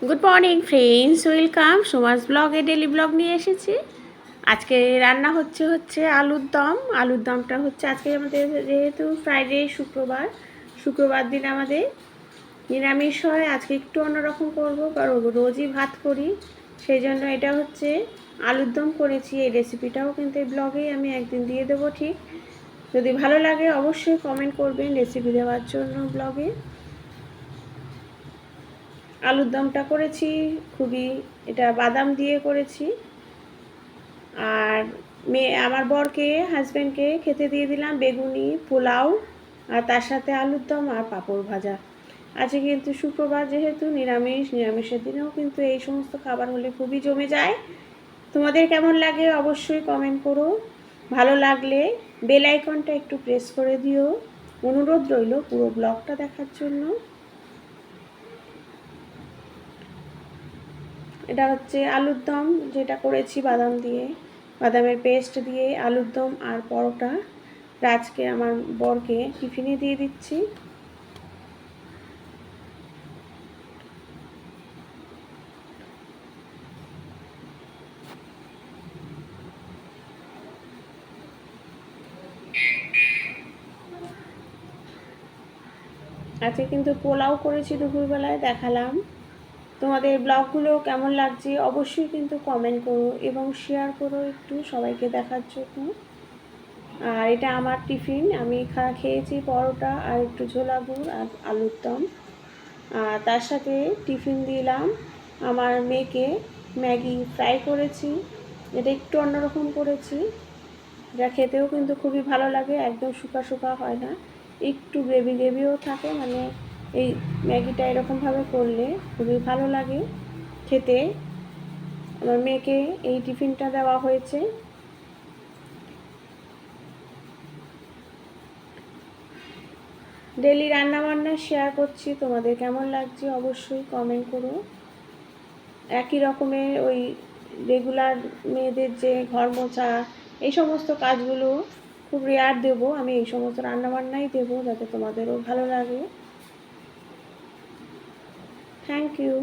Good morning friends, welcome Suma's ব্লগে daily blog নিয়ে এসেছি। আজকে রান্না হচ্ছে আলুর দম। আলুর দমটা হচ্ছে আজকে আমাদের যেহেতু ফ্রাইডে শুক্রবার দিন আমাদের নিরামিষ হয়। আজকে একটু অন্যরকম করবো, কারণ রোজই ভাত করি, সেই জন্য এটা হচ্ছে আলুর দম করেছি। এই রেসিপিটাও কিন্তু এই ব্লগেই আমি একদিন দিয়ে দেবো। ঠিক, যদি ভালো লাগে অবশ্যই কমেন্ট করবেন রেসিপি দেওয়ার জন্য ব্লগে। আলুর দমটা করেছি খুবই, এটা বাদাম দিয়ে করেছি। আর আমার বরকে, হাজব্যান্ডকে খেতে দিয়ে দিলাম বেগুনি পোলাও, আর তার সাথে আলুর দম আর পাঁপড় ভাজা। আজকে কিন্তু শুক্রবার, যেহেতু নিরামিষের দিনেও কিন্তু এই সমস্ত খাবার হলে খুবই জমে যায়। তোমাদের কেমন লাগে অবশ্যই কমেন্ট করো। ভালো লাগলে বেল আইকনটা একটু প্রেস করে দিও। অনুরোধ রইল পুরো ব্লগটা দেখার জন্য। এটা হচ্ছে আলুর দম যেটা করেছি বাদাম দিয়ে, বাদামের পেস্ট দিয়ে আলুর দম আর পরোটা। আজকে আমার বরকে টিফিনে দিয়ে দিচ্ছি। আজকে কিন্তু পোলাও করেছি দুপুরবেলায়, দেখালাম। তোমাদের ব্লগগুলো কেমন লাগছে অবশ্যই কিন্তু কমেন্ট করো এবং শেয়ার করো একটু সবাইকে দেখার জন্য। আর এটা আমার টিফিন, আমি খেয়েছি পরোটা আর একটু ঝোলা গুড় আর আলুর দম। আর তার সাথে টিফিন দিলাম আমার মেয়েকে ম্যাগি ফ্রাই করেছি, এটা একটু অন্যরকম করেছি। এটা খেতেও কিন্তু খুবই ভালো লাগে, একদম শুকা শুকা হয় না, একটু গ্রেভিও থাকে। মানে এই ম্যাগিটা এরকমভাবে করলে খুবই ভালো লাগে খেতে। আমার মেয়েকে এই টিফিনটা দেওয়া হয়েছে। ডেলি রান্নাবান্না শেয়ার করছি, তোমাদের কেমন লাগছে অবশ্যই কমেন্ট করো। একই রকমের ওই রেগুলার মেয়েদের যে ঘর মোছা, এই সমস্ত কাজগুলো খুব রেয়ার দেবো আমি, এই সমস্ত রান্নাবান্নাই দেবো যাতে তোমাদেরও ভালো লাগে। Thank you.